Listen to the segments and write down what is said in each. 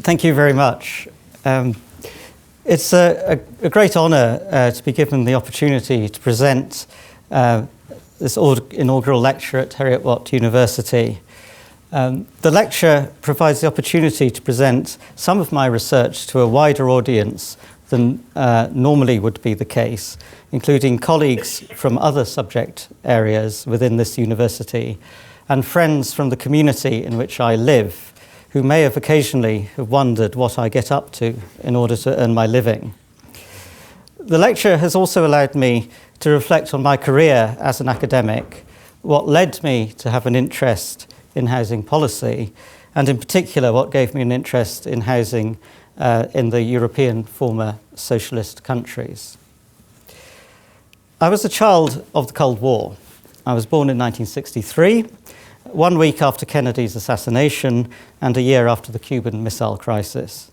Thank you very much. It's a great honour to be given the opportunity to present this inaugural lecture at Heriot-Watt University. The lecture provides the opportunity to present some of my research to a wider audience than normally would be the case, including colleagues from other subject areas within this university and friends from the community in which I live, who may have occasionally have wondered what I get up to in order to earn my living. The lecture has also allowed me to reflect on my career as an academic, what led me to have an interest in housing policy, and in particular what gave me an interest in housing in the European former socialist countries. I was a child of the Cold War. I was born in 1963, 1 week after Kennedy's assassination and a year after the Cuban Missile Crisis.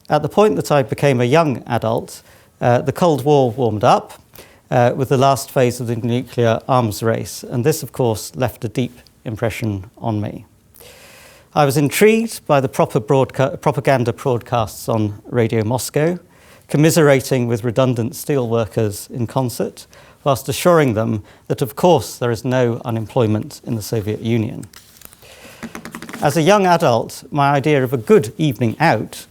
At the point that I became a young adult, the Cold War warmed up with the last phase of the nuclear arms race, and this, of course, left a deep impression on me. I was intrigued by the propaganda broadcasts on Radio Moscow, commiserating with redundant steelworkers in concert, whilst assuring them that, of course, there is no unemployment in the Soviet Union. As a young adult, my idea of a good evening out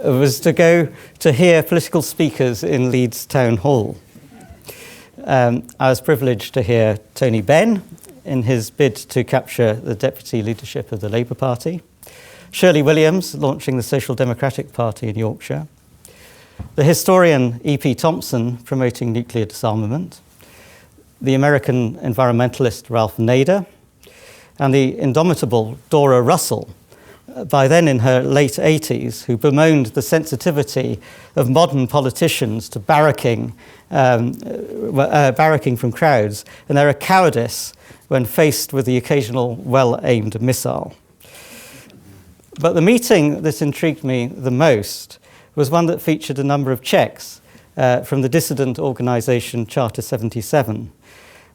was to go to hear political speakers in Leeds Town Hall. I was privileged to hear Tony Benn in his bid to capture the deputy leadership of the Labour Party, Shirley Williams launching the Social Democratic Party in Yorkshire, the historian E.P. Thompson promoting nuclear disarmament, the American environmentalist Ralph Nader, and the indomitable Dora Russell, by then in her late 80s, who bemoaned the sensitivity of modern politicians to barracking from crowds and their cowardice when faced with the occasional well-aimed missile. But the meeting that intrigued me the most was one that featured a number of Czechs from the dissident organisation Charter 77.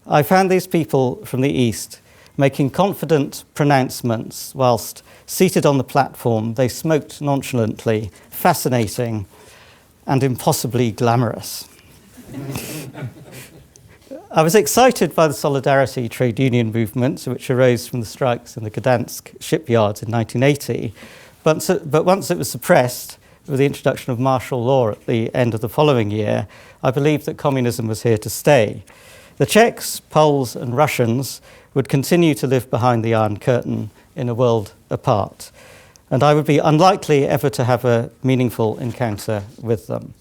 I found these people from the East making confident pronouncements whilst seated on the platform. They smoked nonchalantly, fascinating, and impossibly glamorous. I was excited by the solidarity trade union movement, which arose from the strikes in the Gdansk shipyards in 1980, but once it was suppressed with the introduction of martial law at the end of the following year, I believed that communism was here to stay. The Czechs, Poles, and Russians would continue to live behind the Iron Curtain in a world apart, and I would be unlikely ever to have a meaningful encounter with them.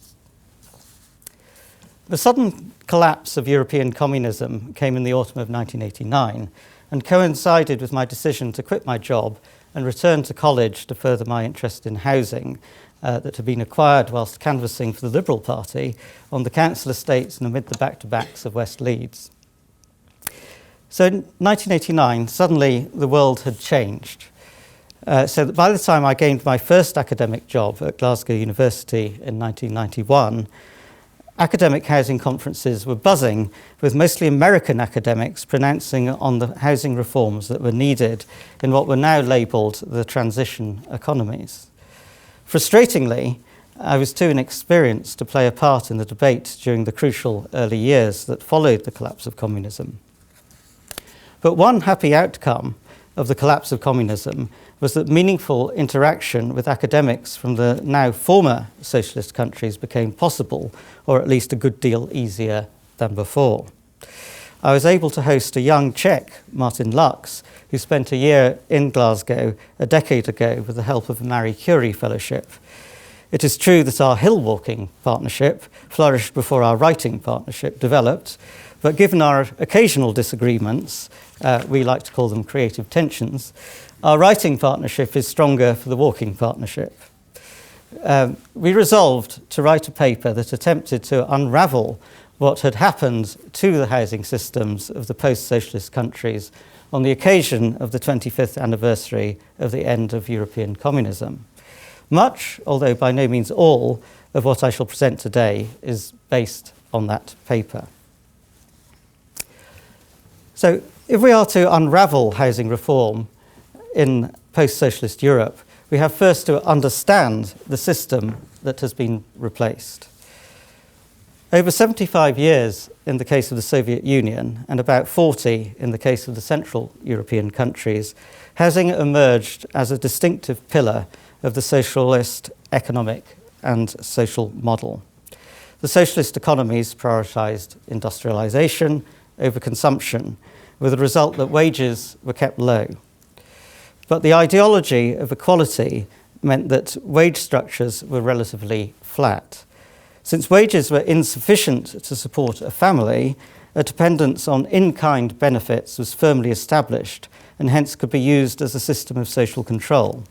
The sudden collapse of European communism came in the autumn of 1989 and coincided with my decision to quit my job and return to college to further my interest in housing that had been acquired whilst canvassing for the Liberal Party on the council estates and amid the back-to-backs of West Leeds. So in 1989, suddenly the world had changed. So that by the time I gained my first academic job at Glasgow University in 1991, academic housing conferences were buzzing with mostly American academics pronouncing on the housing reforms that were needed in what were now labelled the transition economies. Frustratingly, I was too inexperienced to play a part in the debate during the crucial early years that followed the collapse of communism. But one happy outcome of the collapse of communism was that meaningful interaction with academics from the now former socialist countries became possible, or at least a good deal easier than before. I was able to host a young Czech, Martin Lux, who spent a year in Glasgow a decade ago with the help of a Marie Curie Fellowship. It is true that our hill walking partnership flourished before our writing partnership developed, but given our occasional disagreements, we like to call them creative tensions, our writing partnership is stronger for the walking partnership. We resolved to write a paper that attempted to unravel what had happened to the housing systems of the post-socialist countries on the occasion of the 25th anniversary of the end of European communism. Much, although by no means all, of what I shall present today is based on that paper. So if we are to unravel housing reform in post-socialist Europe, we have first to understand the system that has been replaced. Over 75 years in the case of the Soviet Union and about 40 in the case of the Central European countries, housing emerged as a distinctive pillar of the socialist economic and social model. The socialist economies prioritised industrialisation over consumption, with the result that wages were kept low. But the ideology of equality meant that wage structures were relatively flat. Since wages were insufficient to support a family, a dependence on in-kind benefits was firmly established and hence could be used as a system of social control.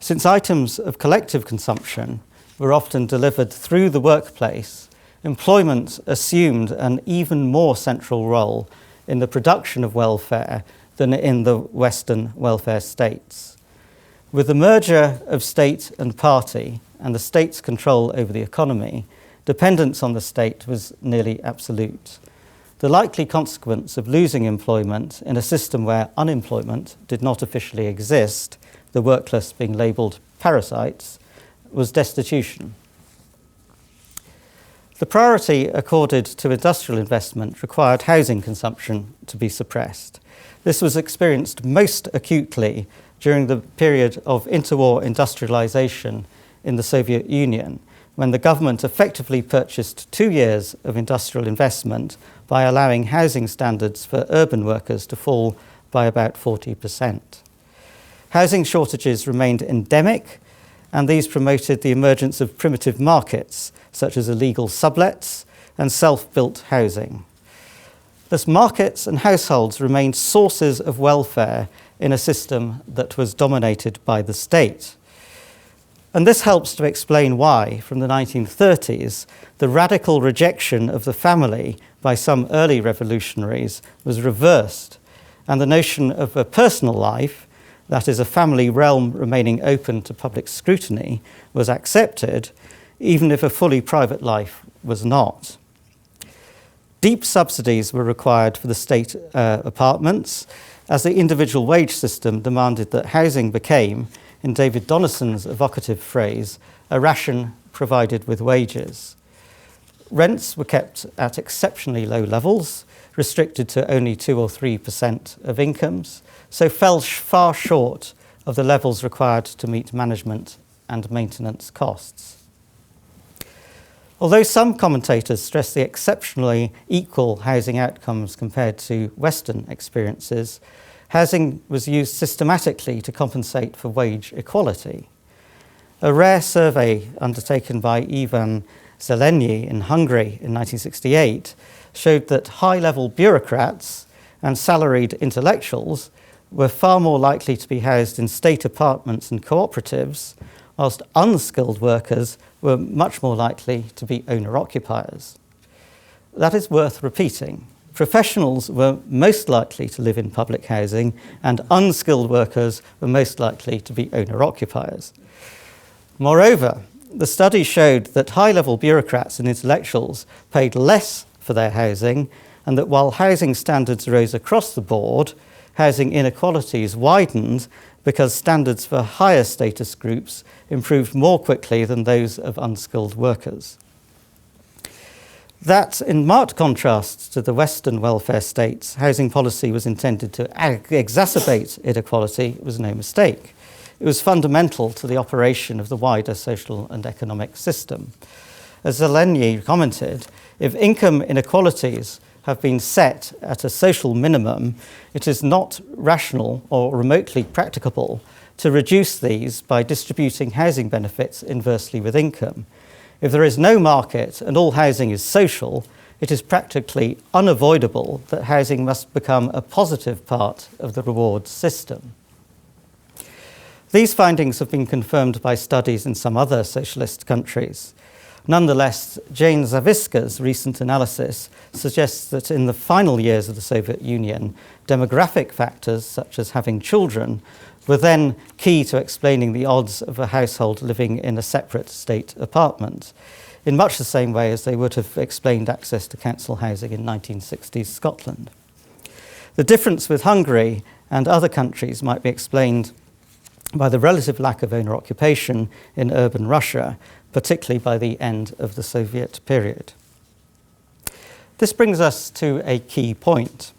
Since items of collective consumption were often delivered through the workplace, employment assumed an even more central role in the production of welfare than in the Western welfare states. With the merger of state and party and the state's control over the economy, dependence on the state was nearly absolute. The likely consequence of losing employment in a system where unemployment did not officially exist, the workless being labelled parasites, was destitution. The priority accorded to industrial investment required housing consumption to be suppressed. This was experienced most acutely during the period of interwar industrialisation in the Soviet Union, when the government effectively purchased 2 years of industrial investment by allowing housing standards for urban workers to fall by about 40%. Housing shortages remained endemic, and these promoted the emergence of primitive markets, such as illegal sublets and self-built housing. Thus, markets and households remained sources of welfare in a system that was dominated by the state. And this helps to explain why, from the 1930s, the radical rejection of the family by some early revolutionaries was reversed, and the notion of a personal life, that is, a family realm remaining open to public scrutiny, was accepted, even if a fully private life was not. Deep subsidies were required for the state apartments, as the individual wage system demanded that housing became, in David Donison's evocative phrase, a ration provided with wages. Rents were kept at exceptionally low levels, restricted to only 2 or 3% of incomes, so fell far short of the levels required to meet management and maintenance costs. Although some commentators stress the exceptionally equal housing outcomes compared to Western experiences, housing was used systematically to compensate for wage equality. A rare survey undertaken by Ivan Zelenyi in Hungary in 1968 showed that high-level bureaucrats and salaried intellectuals were far more likely to be housed in state apartments and cooperatives, whilst unskilled workers were much more likely to be owner-occupiers. That is worth repeating. Professionals were most likely to live in public housing, and unskilled workers were most likely to be owner-occupiers. Moreover, the study showed that high-level bureaucrats and intellectuals paid less for their housing, and that while housing standards rose across the board, housing inequalities widened because standards for higher status groups improved more quickly than those of unskilled workers. That, in marked contrast to the Western welfare states, housing policy was intended to exacerbate inequality was no mistake. It was fundamental to the operation of the wider social and economic system. As Zelenyi commented, if income inequalities have been set at a social minimum, it is not rational or remotely practicable to reduce these by distributing housing benefits inversely with income. If there is no market and all housing is social, it is practically unavoidable that housing must become a positive part of the rewards system. These findings have been confirmed by studies in some other socialist countries. Nonetheless, Jane Zawiska's recent analysis suggests that in the final years of the Soviet Union, demographic factors such as having children were then key to explaining the odds of a household living in a separate state apartment, in much the same way as they would have explained access to council housing in 1960s Scotland. The difference with Hungary and other countries might be explained by the relative lack of owner occupation in urban Russia, particularly by the end of the Soviet period. This brings us to a key point.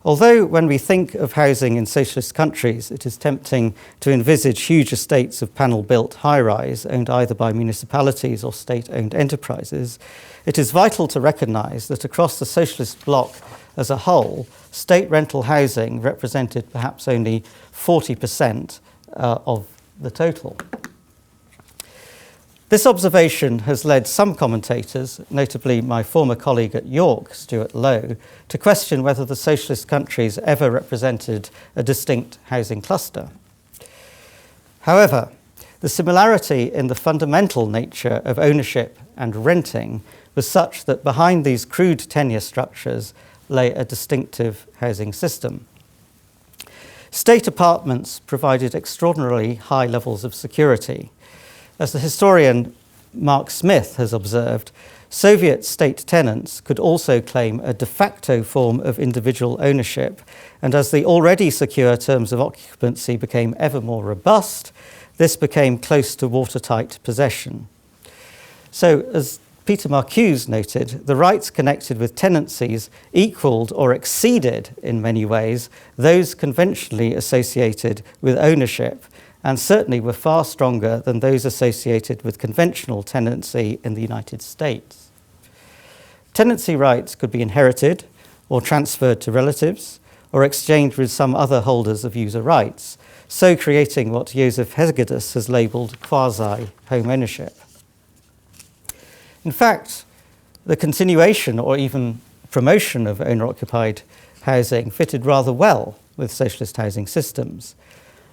Although when we think of housing in socialist countries, it is tempting to envisage huge estates of panel-built high-rise owned either by municipalities or state-owned enterprises, it is vital to recognise that across the socialist bloc as a whole, state rental housing represented perhaps only 40% of the total. This observation has led some commentators, notably my former colleague at York, Stuart Lowe, to question whether the socialist countries ever represented a distinct housing cluster. However, the similarity in the fundamental nature of ownership and renting was such that behind these crude tenure structures lay a distinctive housing system. State apartments provided extraordinarily high levels of security. As the historian Mark Smith has observed, Soviet state tenants could also claim a de facto form of individual ownership, and as the already secure terms of occupancy became ever more robust, this became close to watertight possession. So, as Peter Marcuse noted, the rights connected with tenancies equalled or exceeded, in many ways, those conventionally associated with ownership, and certainly were far stronger than those associated with conventional tenancy in the United States. Tenancy rights could be inherited or transferred to relatives or exchanged with some other holders of user rights, so creating what Joseph Hegedus has labelled quasi-home ownership. In fact, the continuation or even promotion of owner-occupied housing fitted rather well with socialist housing systems.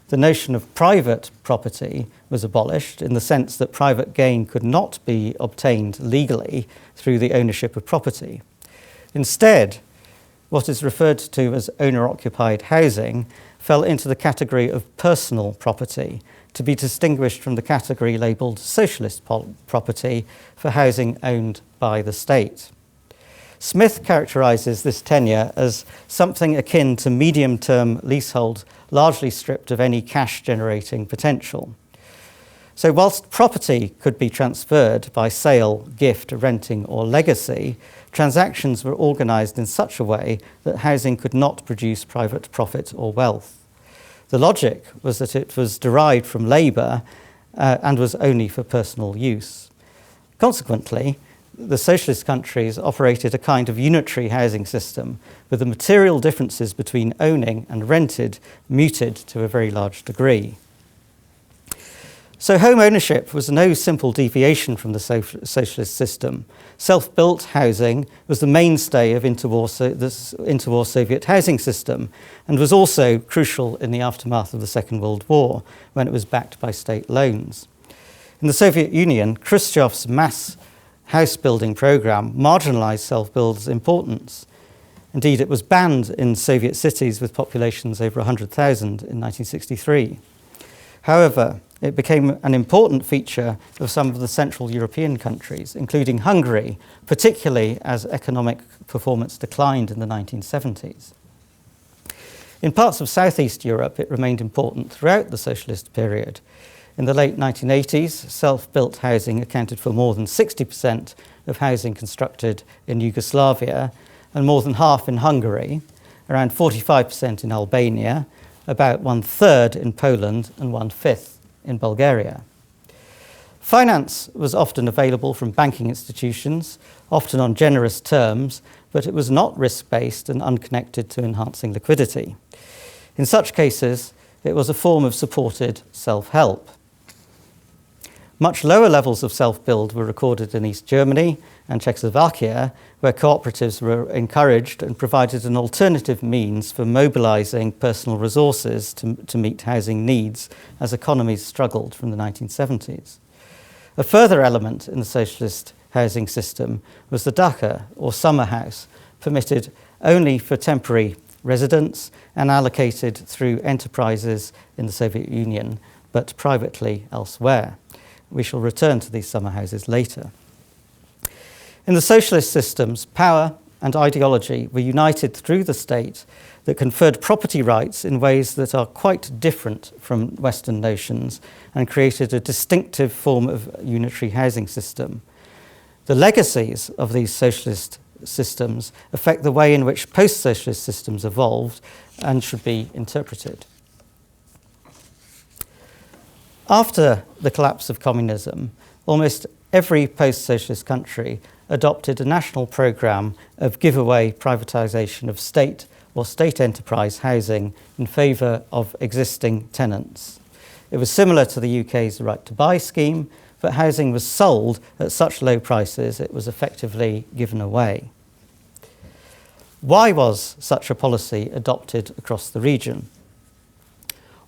The notion of private property was abolished in the sense that private gain could not be obtained legally through the ownership of property. Instead, what is referred to as owner-occupied housing fell into the category of personal property, to be distinguished from the category labelled socialist property for housing owned by the state. Smith characterises this tenure as something akin to medium-term leasehold, largely stripped of any cash-generating potential. So whilst property could be transferred by sale, gift, renting or legacy, transactions were organised in such a way that housing could not produce private profit or wealth. The logic was that it was derived from labour and was only for personal use. Consequently, the socialist countries operated a kind of unitary housing system with the material differences between owning and rented muted to a very large degree. So home ownership was no simple deviation from the socialist system. Self-built housing was the mainstay of the interwar Soviet housing system and was also crucial in the aftermath of the Second World War when it was backed by state loans. In the Soviet Union, Khrushchev's mass house building program marginalized self-build's importance. Indeed, it was banned in Soviet cities with populations over 100,000 in 1963. However, it became an important feature of some of the Central European countries, including Hungary, particularly as economic performance declined in the 1970s. In parts of Southeast Europe, it remained important throughout the socialist period. In the late 1980s, self-built housing accounted for more than 60% of housing constructed in Yugoslavia, and more than half in Hungary, around 45% in Albania, about 1/3 in Poland, and 1/5 in Bulgaria. Finance was often available from banking institutions, often on generous terms, but it was not risk-based and unconnected to enhancing liquidity. In such cases, it was a form of supported self-help. Much lower levels of self-build were recorded in East Germany and Czechoslovakia, where cooperatives were encouraged and provided an alternative means for mobilizing personal resources to meet housing needs as economies struggled from the 1970s. A further element in the socialist housing system was the dacha, or summer house, permitted only for temporary residents and allocated through enterprises in the Soviet Union, but privately elsewhere. We shall return to these summer houses later. In the socialist systems, power and ideology were united through the state that conferred property rights in ways that are quite different from Western notions and created a distinctive form of unitary housing system. The legacies of these socialist systems affect the way in which post-socialist systems evolved and should be interpreted. After the collapse of communism, almost every post-socialist country adopted a national programme of giveaway privatisation of state or state enterprise housing in favour of existing tenants. It was similar to the UK's Right to Buy scheme, but housing was sold at such low prices it was effectively given away. Why was such a policy adopted across the region?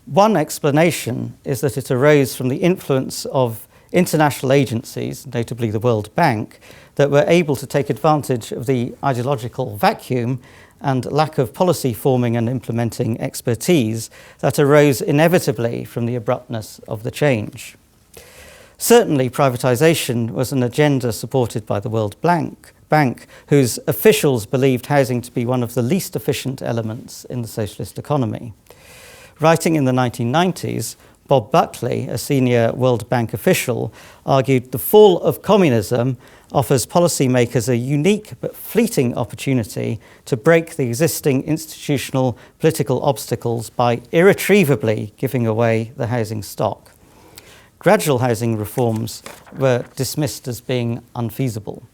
One explanation is that it arose from the influence of international agencies, notably the World Bank, that were able to take advantage of the ideological vacuum and lack of policy forming and implementing expertise that arose inevitably from the abruptness of the change. Certainly, privatisation was an agenda supported by the World Bank, whose officials believed housing to be one of the least efficient elements in the socialist economy. Writing in the 1990s, Bob Buckley, a senior World Bank official, argued the fall of communism offers policymakers a unique but fleeting opportunity to break the existing institutional political obstacles by irretrievably giving away the housing stock. Gradual housing reforms were dismissed as being unfeasible.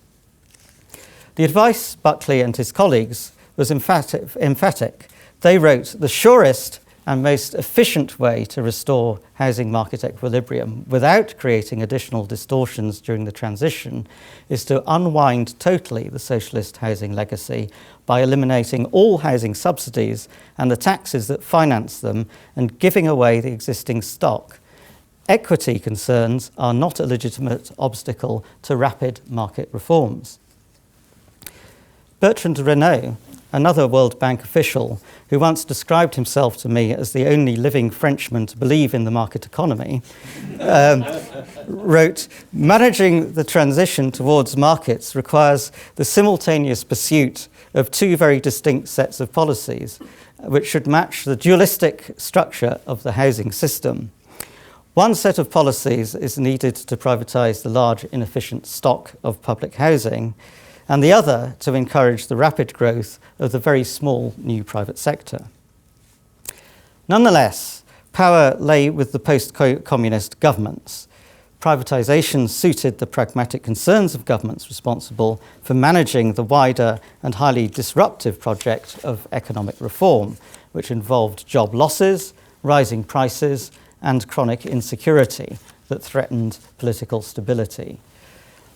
The advice Buckley and his colleagues was emphatic. They wrote, "The surest and most efficient way to restore housing market equilibrium without creating additional distortions during the transition is to unwind totally the socialist housing legacy by eliminating all housing subsidies and the taxes that finance them and giving away the existing stock. Equity concerns are not a legitimate obstacle to rapid market reforms." Bertrand Renault, another World Bank official who once described himself to me as the only living Frenchman to believe in the market economy, wrote, "Managing the transition towards markets requires the simultaneous pursuit of two very distinct sets of policies, which should match the dualistic structure of the housing system. One set of policies is needed to privatise the large inefficient stock of public housing, and the other to encourage the rapid growth of the very small new private sector." Nonetheless, power lay with the post-communist governments. Privatisation suited the pragmatic concerns of governments responsible for managing the wider and highly disruptive project of economic reform, which involved job losses, rising prices, and chronic insecurity that threatened political stability.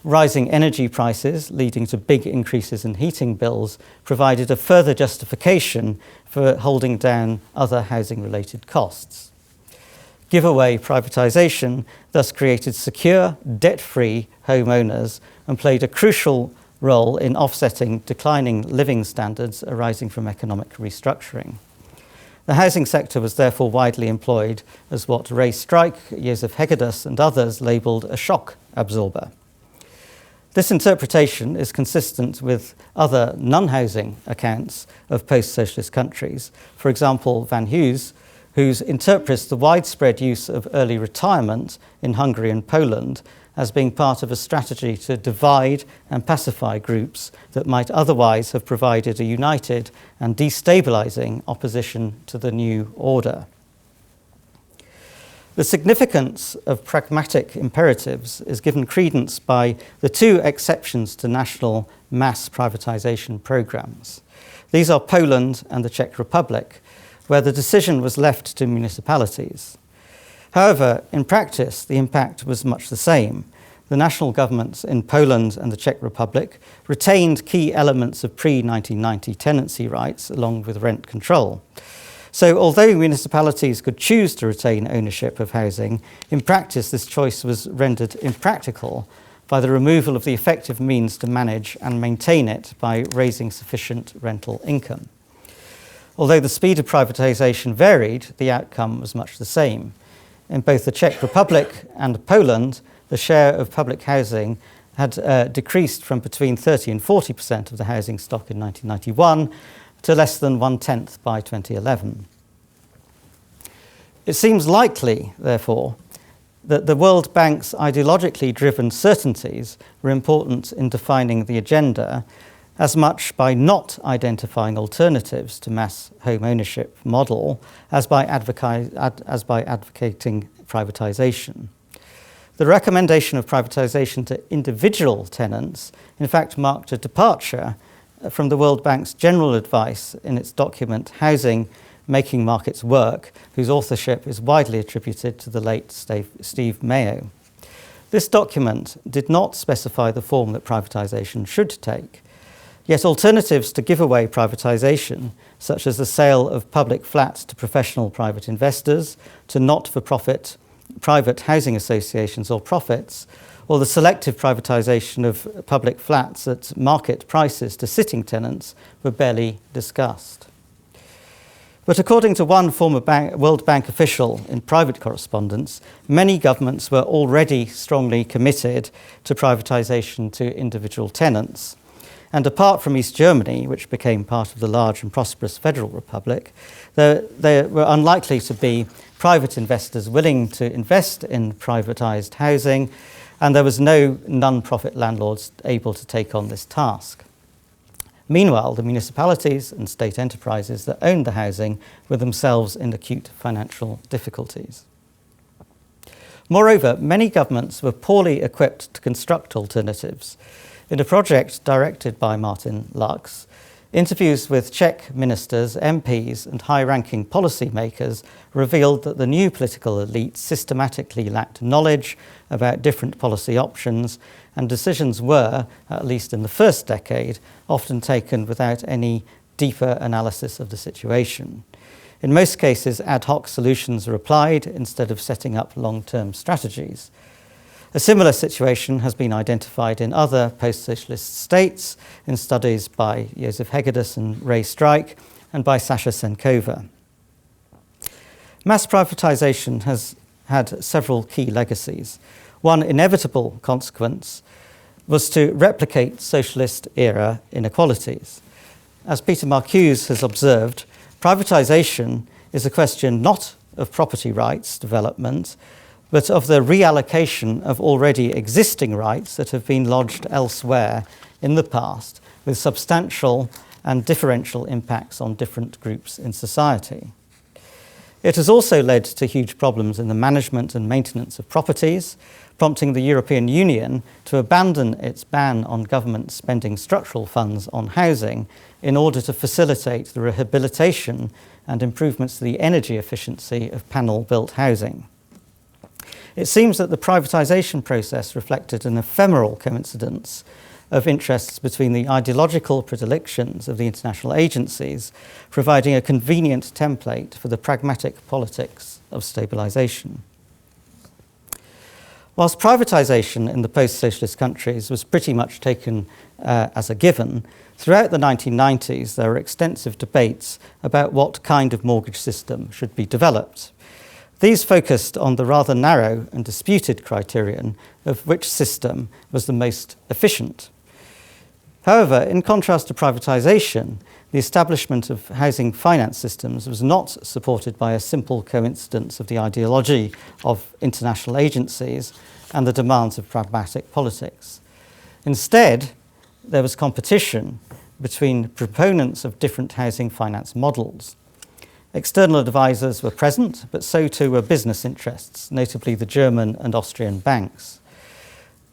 Rising energy prices, leading to big increases in heating bills, provided a further justification for holding down other housing-related costs. Giveaway privatisation thus created secure, debt-free homeowners and played a crucial role in offsetting declining living standards arising from economic restructuring. The housing sector was therefore widely employed as what Ray Strike, Joseph Hegedus and others labelled a shock absorber. This interpretation is consistent with other non-housing accounts of post-socialist countries. For example, Van Hughes, who interprets the widespread use of early retirement in Hungary and Poland as being part of a strategy to divide and pacify groups that might otherwise have provided a united and destabilising opposition to the new order. The significance of pragmatic imperatives is given credence by the two exceptions to national mass privatisation programmes. These are Poland and the Czech Republic, where the decision was left to municipalities. However, in practice, the impact was much the same. The national governments in Poland and the Czech Republic retained key elements of pre-1990 tenancy rights along with rent control. So although municipalities could choose to retain ownership of housing, in practice this choice was rendered impractical by the removal of the effective means to manage and maintain it by raising sufficient rental income. Although the speed of privatisation varied, the outcome was much the same. In both the Czech Republic and Poland, the share of public housing had decreased from between 30 and 40% of the housing stock in 1991 to less than 1/10 by 2011. It seems likely, therefore, that the World Bank's ideologically driven certainties were important in defining the agenda, as much by not identifying alternatives to mass home ownership model as by advocating privatisation. The recommendation of privatisation to individual tenants, in fact, marked a departure from the World Bank's general advice in its document Housing, Making Markets Work, whose authorship is widely attributed to the late Steve Mayo. This document did not specify the form that privatisation should take. Yet alternatives to giveaway privatisation, such as the sale of public flats to professional private investors, to not-for-profit private housing associations or profits, or the selective privatisation of public flats at market prices to sitting tenants, were barely discussed. But according to one former World Bank official in private correspondence, many governments were already strongly committed to privatisation to individual tenants. And apart from East Germany, which became part of the large and prosperous Federal Republic, there were unlikely to be private investors willing to invest in privatised housing, and there was no non-profit landlords able to take on this task. Meanwhile, the municipalities and state enterprises that owned the housing were themselves in acute financial difficulties. Moreover, many governments were poorly equipped to construct alternatives. In a project directed by Martin Lux, interviews with Czech ministers, MPs, and high-ranking policymakers revealed that the new political elite systematically lacked knowledge about different policy options, and decisions were, at least in the first decade, often taken without any deeper analysis of the situation. In most cases, ad hoc solutions were applied instead of setting up long-term strategies. A similar situation has been identified in other post-socialist states in studies by Josef Hegedus and Ray Strike and by Sasha Senkova. Mass privatisation has had several key legacies. One inevitable consequence was to replicate socialist-era inequalities. As Peter Marcuse has observed, privatisation is a question not of property rights development, but of the reallocation of already existing rights that have been lodged elsewhere in the past, with substantial and differential impacts on different groups in society. It has also led to huge problems in the management and maintenance of properties, prompting the European Union to abandon its ban on government spending structural funds on housing in order to facilitate the rehabilitation and improvements to the energy efficiency of panel-built housing. It seems that the privatisation process reflected an ephemeral coincidence of interests between the ideological predilections of the international agencies, providing a convenient template for the pragmatic politics of stabilisation. Whilst privatisation in the post-socialist countries was pretty much taken as a given, throughout the 1990s there were extensive debates about what kind of mortgage system should be developed. These focused on the rather narrow and disputed criterion of which system was the most efficient. However, in contrast to privatisation, the establishment of housing finance systems was not supported by a simple coincidence of the ideology of international agencies and the demands of pragmatic politics. Instead, there was competition between proponents of different housing finance models. External advisors were present, but so too were business interests, notably the German and Austrian banks.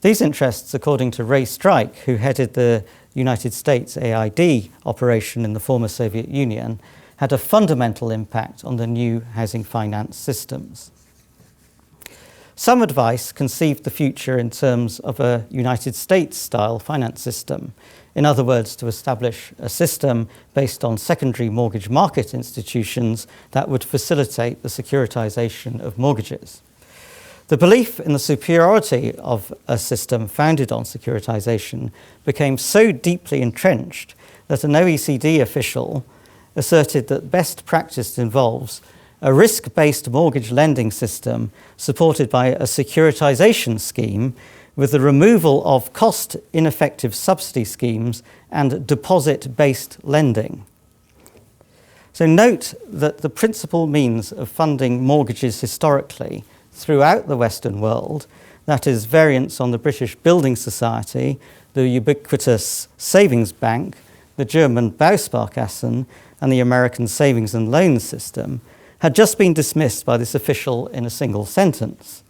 These interests, according to Ray Strike, who headed the United States AID operation in the former Soviet Union, had a fundamental impact on the new housing finance systems. Some advice conceived the future in terms of a United States-style finance system. In other words, to establish a system based on secondary mortgage market institutions that would facilitate the securitization of mortgages. The belief in the superiority of a system founded on securitization became so deeply entrenched that an OECD official asserted that best practice involves a risk-based mortgage lending system supported by a securitization scheme with the removal of cost-ineffective subsidy schemes and deposit-based lending. So note that the principal means of funding mortgages historically throughout the Western world, that is variants on the British Building Society, the ubiquitous Savings Bank, the German Bausparkassen, and the American Savings and Loan System, had just been dismissed by this official in a single sentence.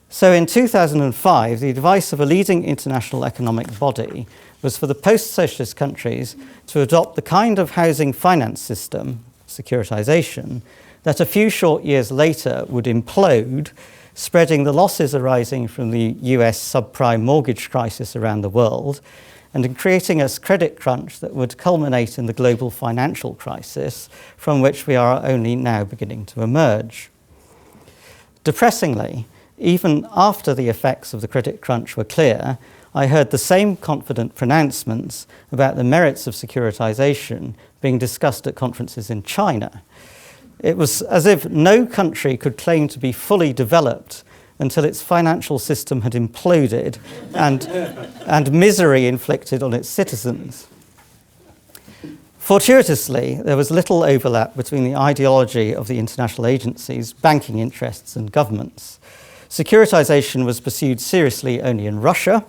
So in 2005, the advice of a leading international economic body was for the post-socialist countries to adopt the kind of housing finance system, securitization, that a few short years later would implode, spreading the losses arising from the US subprime mortgage crisis around the world, and creating a credit crunch that would culminate in the global financial crisis from which we are only now beginning to emerge. Depressingly, even after the effects of the credit crunch were clear, I heard the same confident pronouncements about the merits of securitization being discussed at conferences in China. It was as if no country could claim to be fully developed until its financial system had imploded and misery inflicted on its citizens. Fortuitously, there was little overlap between the ideology of the international agencies, banking interests, and governments. Securitization was pursued seriously only in Russia,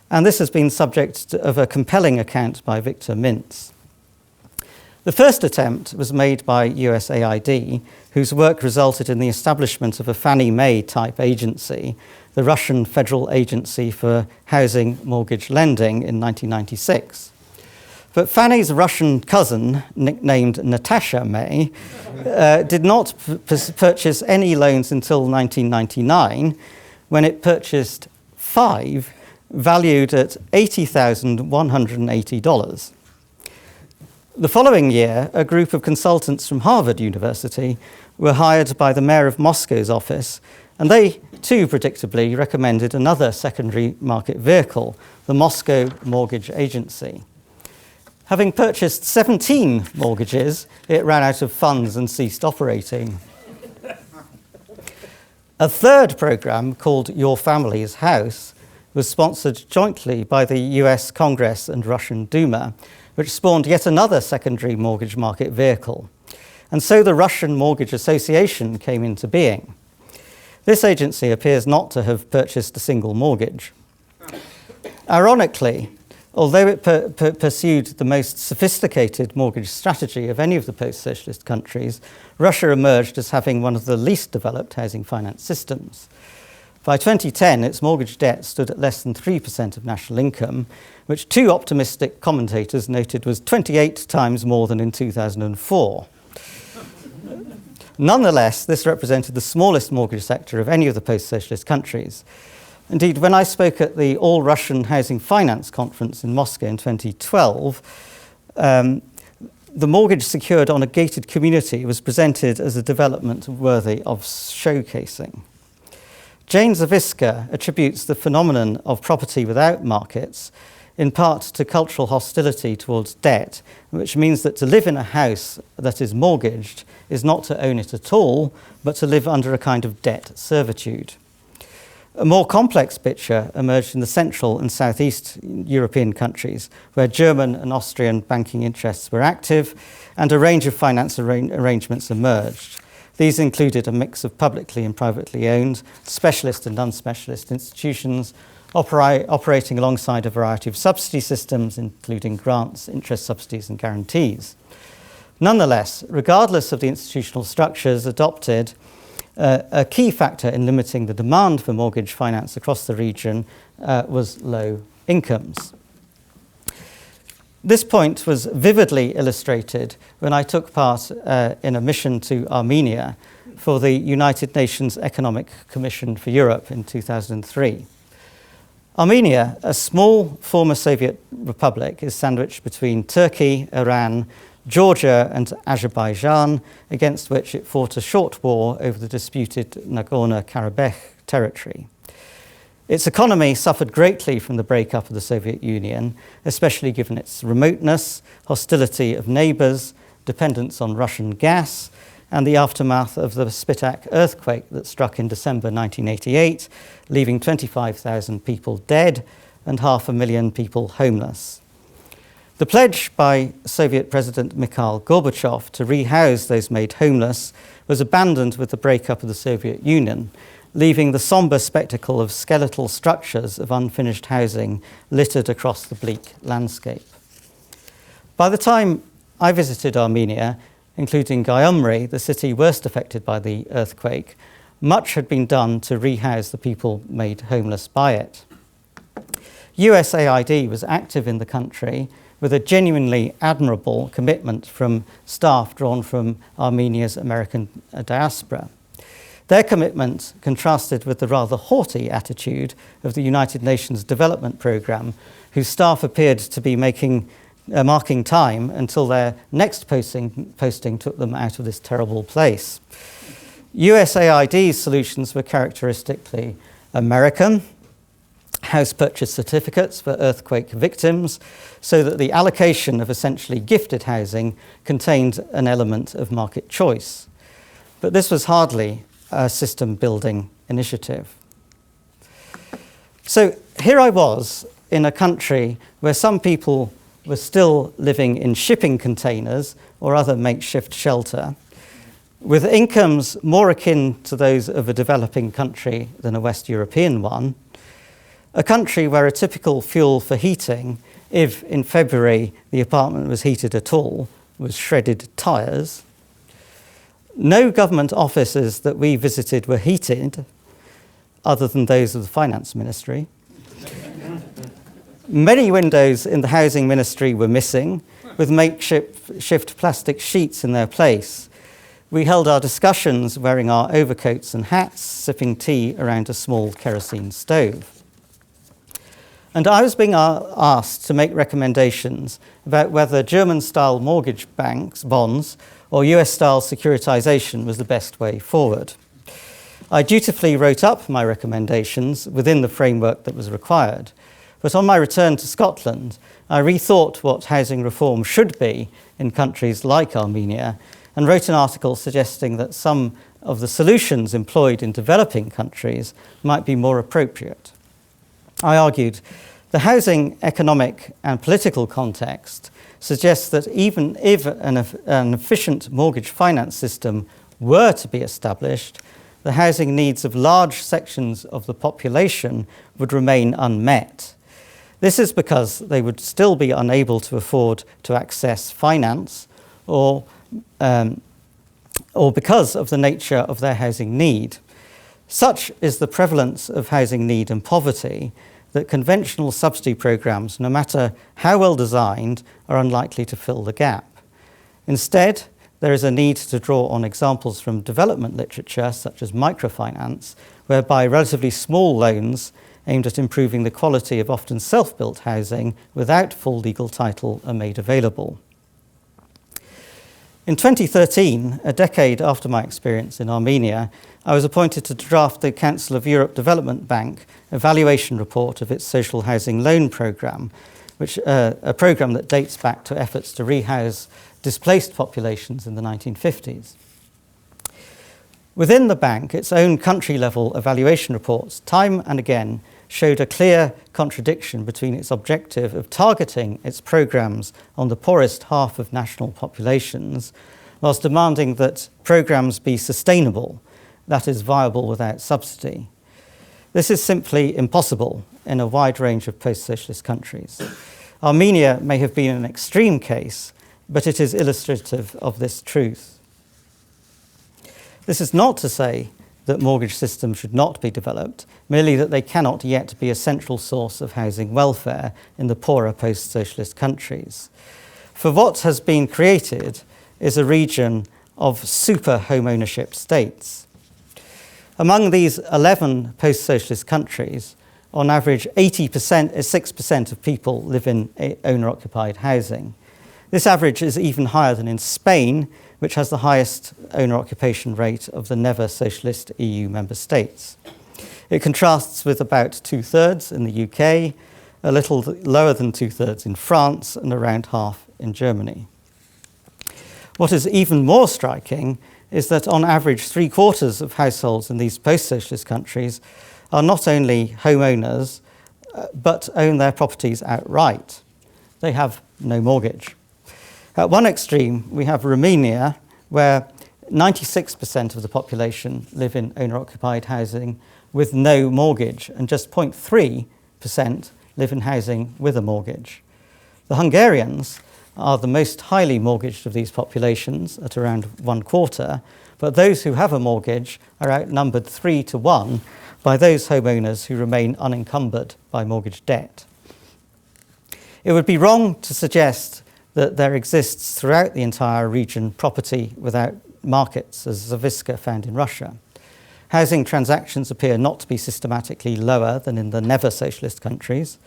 and this has been subject of a compelling account by Victor Mintz. The first attempt was made by USAID, whose work resulted in the establishment of a Fannie Mae type agency, the Russian Federal Agency for Housing Mortgage Lending, in 1996. But Fannie's Russian cousin, nicknamed Natasha May, did not purchase any loans until 1999, when it purchased 5, valued at $80,180. The following year, a group of consultants from Harvard University were hired by the mayor of Moscow's office, and they too predictably recommended another secondary market vehicle, the Moscow Mortgage Agency. Having purchased 17 mortgages, it ran out of funds and ceased operating. A third program, called Your Family's House, was sponsored jointly by the US Congress and Russian Duma, which spawned yet another secondary mortgage market vehicle. And so the Russian Mortgage Association came into being. This agency appears not to have purchased a single mortgage. Ironically, although it pursued the most sophisticated mortgage strategy of any of the post-socialist countries, Russia emerged as having one of the least developed housing finance systems. By 2010, its mortgage debt stood at less than 3% of national income, which two optimistic commentators noted was 28 times more than in 2004. Nonetheless, this represented the smallest mortgage sector of any of the post-socialist countries. Indeed, when I spoke at the All-Russian Housing Finance Conference in Moscow in 2012, the mortgage secured on a gated community was presented as a development worthy of showcasing. Jane Zawiska attributes the phenomenon of property without markets in part to cultural hostility towards debt, which means that to live in a house that is mortgaged is not to own it at all, but to live under a kind of debt servitude. A more complex picture emerged in the Central and Southeast European countries, where German and Austrian banking interests were active, and a range of finance arrangements emerged. These included a mix of publicly and privately owned, specialist and non-specialist institutions, operating alongside a variety of subsidy systems, including grants, interest subsidies, and guarantees. Nonetheless, regardless of the institutional structures adopted, a key factor in limiting the demand for mortgage finance across the region was low incomes. This point was vividly illustrated when I took part in a mission to Armenia for the United Nations Economic Commission for Europe in 2003. Armenia, a small former Soviet republic, is sandwiched between Turkey, Iran, Georgia and Azerbaijan, against which it fought a short war over the disputed Nagorno-Karabakh territory. Its economy suffered greatly from the breakup of the Soviet Union, especially given its remoteness, hostility of neighbours, dependence on Russian gas, and the aftermath of the Spitak earthquake that struck in December 1988, leaving 25,000 people dead and 500,000 people homeless. The pledge by Soviet President Mikhail Gorbachev to rehouse those made homeless was abandoned with the breakup of the Soviet Union, leaving the sombre spectacle of skeletal structures of unfinished housing littered across the bleak landscape. By the time I visited Armenia, including Gyumri, the city worst affected by the earthquake, much had been done to rehouse the people made homeless by it. USAID was active in the country with a genuinely admirable commitment from staff drawn from Armenia's American diaspora. Their commitment contrasted with the rather haughty attitude of the United Nations Development Programme, whose staff appeared to be marking time until their next posting took them out of this terrible place. USAID's solutions were characteristically American: house purchase certificates for earthquake victims, so that the allocation of essentially gifted housing contained an element of market choice. But this was hardly a system-building initiative. So here I was in a country where some people were still living in shipping containers or other makeshift shelter, with incomes more akin to those of a developing country than a West European one, a country where a typical fuel for heating, if in February the apartment was heated at all, was shredded tyres. No government offices that we visited were heated, other than those of the Finance Ministry. Many windows in the Housing Ministry were missing, with makeshift plastic sheets in their place. We held our discussions wearing our overcoats and hats, sipping tea around a small kerosene stove. And I was being asked to make recommendations about whether German-style mortgage bonds or US-style securitization was the best way forward. I dutifully wrote up my recommendations within the framework that was required. But on my return to Scotland, I rethought what housing reform should be in countries like Armenia and wrote an article suggesting that some of the solutions employed in developing countries might be more appropriate. I argued the housing, economic and political context suggests that even if an efficient mortgage finance system were to be established, the housing needs of large sections of the population would remain unmet. This is because they would still be unable to afford to access finance or because of the nature of their housing need. Such is the prevalence of housing need and poverty that conventional subsidy programs, no matter how well designed, are unlikely to fill the gap. Instead, there is a need to draw on examples from development literature, such as microfinance, whereby relatively small loans aimed at improving the quality of often self-built housing without full legal title are made available. In 2013, a decade after my experience in Armenia, I was appointed to draft the Council of Europe Development Bank evaluation report of its social housing loan programme, which a programme that dates back to efforts to rehouse displaced populations in the 1950s. Within the bank, its own country-level evaluation reports time and again showed a clear contradiction between its objective of targeting its programmes on the poorest half of national populations, whilst demanding that programmes be sustainable, that is, viable without subsidy. This is simply impossible in a wide range of post-socialist countries. Armenia may have been an extreme case, but it is illustrative of this truth. This is not to say that mortgage systems should not be developed, merely that they cannot yet be a central source of housing welfare in the poorer post-socialist countries. For what has been created is a region of super home ownership states. Among these 11 post-socialist countries, on average 6% of people live in owner-occupied housing. This average is even higher than in Spain, which has the highest owner-occupation rate of the never-socialist EU member states. It contrasts with about 2/3 in the UK, a little lower than 2/3 in France, and around half in Germany. What is even more striking is that on average 3/4 of households in these post-socialist countries are not only homeowners, but own their properties outright. They have no mortgage. At one extreme, we have Romania, where 96% of the population live in owner-occupied housing with no mortgage, and just 0.3% live in housing with a mortgage. The Hungarians are the most highly mortgaged of these populations, at around 1/4, but those who have a mortgage are outnumbered 3 to 1 by those homeowners who remain unencumbered by mortgage debt. It would be wrong to suggest that there exists throughout the entire region property without markets, as Zawiska found in Russia. Housing transactions appear not to be systematically lower than in the never-socialist countries,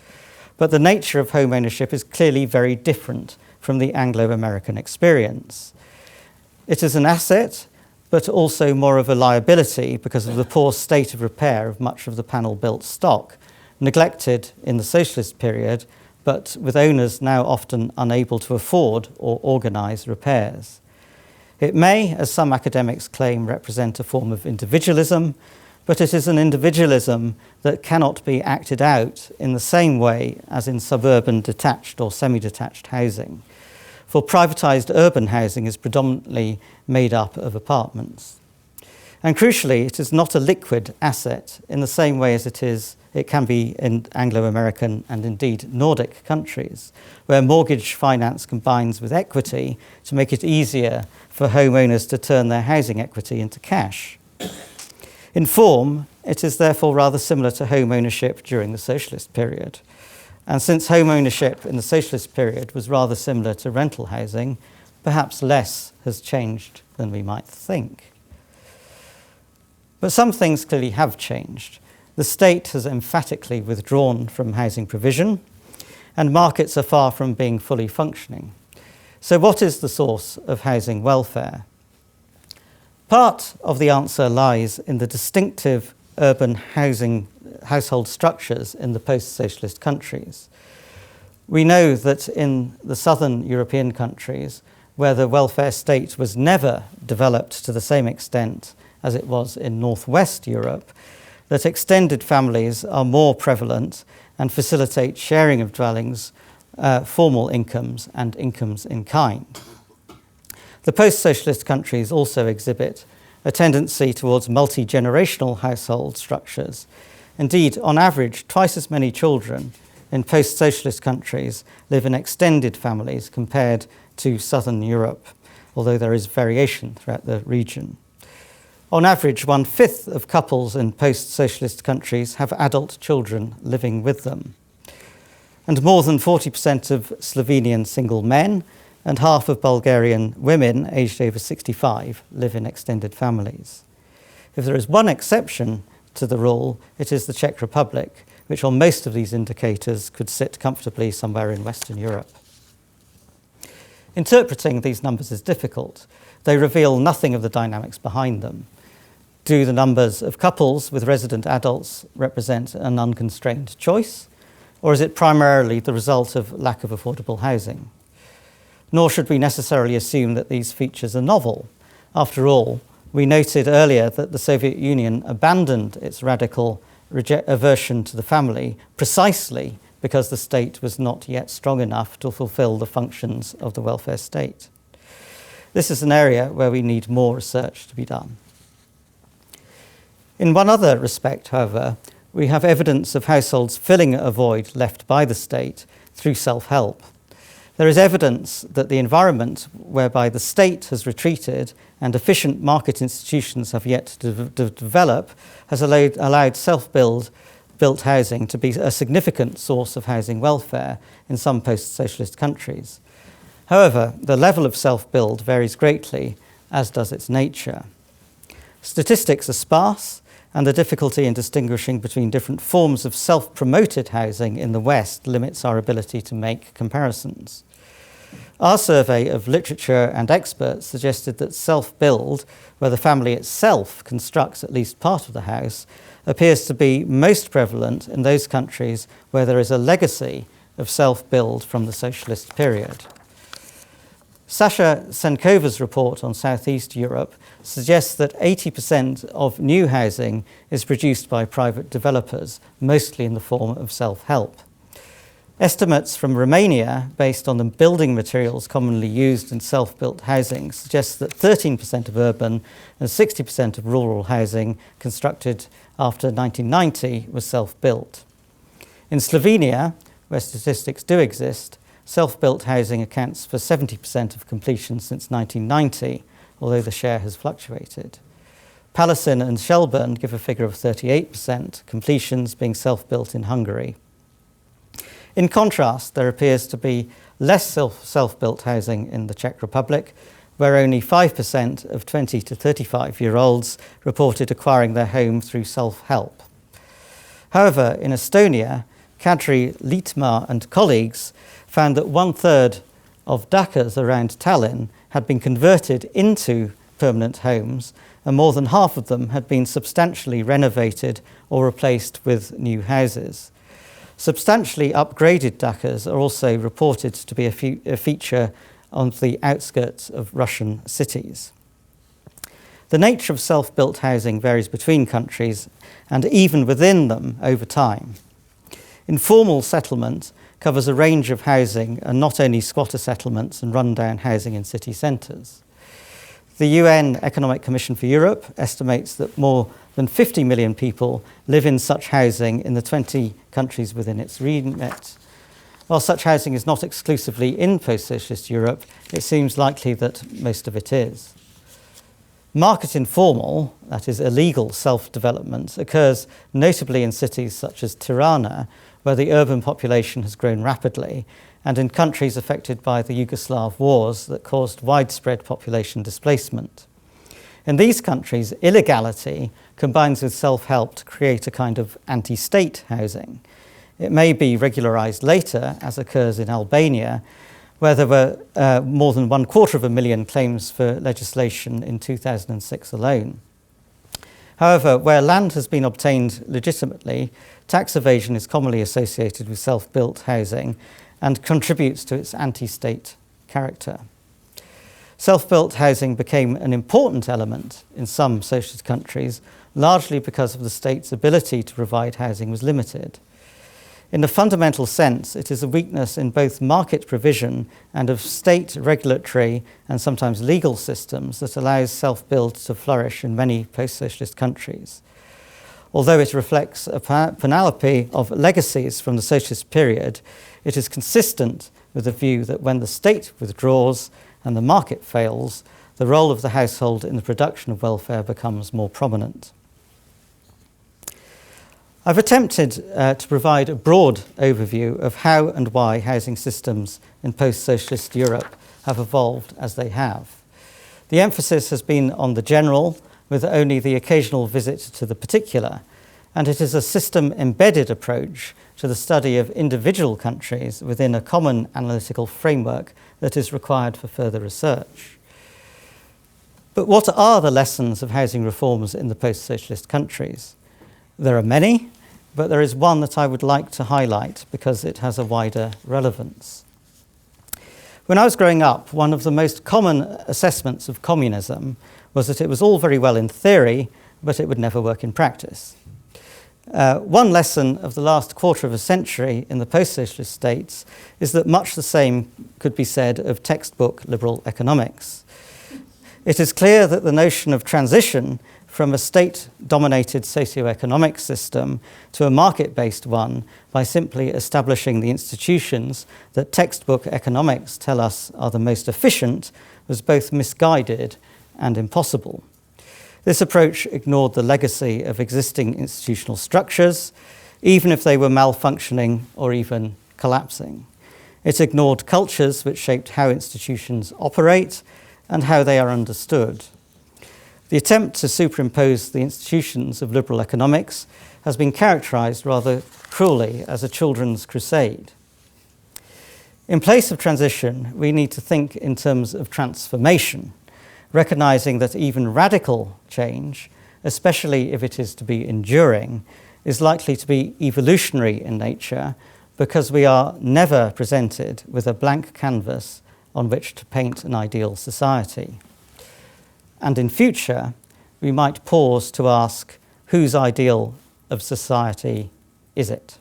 but the nature of home ownership is clearly very different from the Anglo-American experience. It is an asset, but also more of a liability because of the poor state of repair of much of the panel-built stock, neglected in the socialist period, but with owners now often unable to afford or organise repairs. It may, as some academics claim, represent a form of individualism, but it is an individualism that cannot be acted out in the same way as in suburban detached or semi-detached housing. For privatised urban housing is predominantly made up of apartments. And crucially, it is not a liquid asset in the same way as it can be in Anglo-American and indeed Nordic countries, where mortgage finance combines with equity to make it easier for homeowners to turn their housing equity into cash. In form, it is therefore rather similar to home ownership during the socialist period. And since home ownership in the socialist period was rather similar to rental housing, perhaps less has changed than we might think. But some things clearly have changed. The state has emphatically withdrawn from housing provision, and markets are far from being fully functioning. So what is the source of housing welfare? Part of the answer lies in the distinctive urban household structures in the post-socialist countries. We know that in the southern European countries, where the welfare state was never developed to the same extent as it was in northwest Europe, that extended families are more prevalent and facilitate sharing of dwellings, formal incomes and incomes in kind. The post-socialist countries also exhibit a tendency towards multi-generational household structures. Indeed, on average, twice as many children in post-socialist countries live in extended families compared to southern Europe, although there is variation throughout the region. On average, 1/5 of couples in post-socialist countries have adult children living with them. And more than 40% of Slovenian single men and half of Bulgarian women aged over 65 live in extended families. If there is one exception to the rule, it is the Czech Republic, which on most of these indicators could sit comfortably somewhere in Western Europe. Interpreting these numbers is difficult. They reveal nothing of the dynamics behind them. Do the numbers of couples with resident adults represent an unconstrained choice, or is it primarily the result of lack of affordable housing? Nor should we necessarily assume that these features are novel. After all, we noted earlier that the Soviet Union abandoned its radical aversion to the family precisely because the state was not yet strong enough to fulfill the functions of the welfare state. This is an area where we need more research to be done. In one other respect, however, we have evidence of households filling a void left by the state through self-help. There is evidence that the environment whereby the state has retreated and efficient market institutions have yet to develop has allowed self-built housing to be a significant source of housing welfare in some post-socialist countries. However, the level of self-build varies greatly, as does its nature. Statistics are sparse, and the difficulty in distinguishing between different forms of self-promoted housing in the West limits our ability to make comparisons. Our survey of literature and experts suggested that self-build, where the family itself constructs at least part of the house, appears to be most prevalent in those countries where there is a legacy of self-build from the socialist period. Sasha Senkova's report on Southeast Europe suggests that 80% of new housing is produced by private developers, mostly in the form of self-help. Estimates from Romania, based on the building materials commonly used in self-built housing, suggest that 13% of urban and 60% of rural housing constructed after 1990 was self-built. In Slovenia, where statistics do exist, self-built housing accounts for 70% of completions since 1990, although the share has fluctuated. Palacin and Shelburne give a figure of 38%, completions being self-built in Hungary. In contrast, there appears to be less self-built housing in the Czech Republic, where only 5% of 20 to 35-year-olds reported acquiring their home through self-help. However, in Estonia, Kadri Liitmaa and colleagues found that 1/3 of Dakas around Tallinn had been converted into permanent homes, and more than half of them had been substantially renovated or replaced with new houses. Substantially upgraded Dakas are also reported to be a feature on the outskirts of Russian cities. The nature of self-built housing varies between countries and even within them over time. Informal settlement covers a range of housing and not only squatter settlements and rundown housing in city centres. The UN Economic Commission for Europe estimates that more than 50 million people live in such housing in the 20 countries within its remit. While such housing is not exclusively in post-socialist Europe, it seems likely that most of it is. Market informal, that is illegal self-development, occurs notably in cities such as Tirana, where the urban population has grown rapidly, and in countries affected by the Yugoslav wars that caused widespread population displacement. In these countries, illegality combines with self-help to create a kind of anti-state housing. It may be regularised later, as occurs in Albania, where there were more than 250,000 claims for legislation in 2006 alone. However, where land has been obtained legitimately, tax evasion is commonly associated with self-built housing and contributes to its anti-state character. Self-built housing became an important element in some socialist countries, largely because of the state's ability to provide housing was limited. In a fundamental sense, it is a weakness in both market provision and of state regulatory and sometimes legal systems that allows self-build to flourish in many post-socialist countries. Although it reflects a panoply of legacies from the socialist period, it is consistent with the view that when the state withdraws and the market fails, the role of the household in the production of welfare becomes more prominent. I've attempted to provide a broad overview of how and why housing systems in post-socialist Europe have evolved as they have. The emphasis has been on the general, with only the occasional visit to the particular, and it is a system-embedded approach to the study of individual countries within a common analytical framework that is required for further research. But what are the lessons of housing reforms in the post-socialist countries? There are many, but there is one that I would like to highlight because it has a wider relevance. When I was growing up, one of the most common assessments of communism was that it was all very well in theory, but it would never work in practice. One lesson of the last quarter of a century in the post-socialist states is that much the same could be said of textbook liberal economics. It is clear that the notion of transition from a state-dominated socio-economic system to a market-based one by simply establishing the institutions that textbook economics tell us are the most efficient was both misguided and impossible. This approach ignored the legacy of existing institutional structures, even if they were malfunctioning or even collapsing. It ignored cultures which shaped how institutions operate and how they are understood. The attempt to superimpose the institutions of liberal economics has been characterized rather cruelly as a children's crusade. In place of transition, we need to think in terms of transformation, recognizing that even radical change, especially if it is to be enduring, is likely to be evolutionary in nature because we are never presented with a blank canvas on which to paint an ideal society. And in future, we might pause to ask, whose ideal of society is it?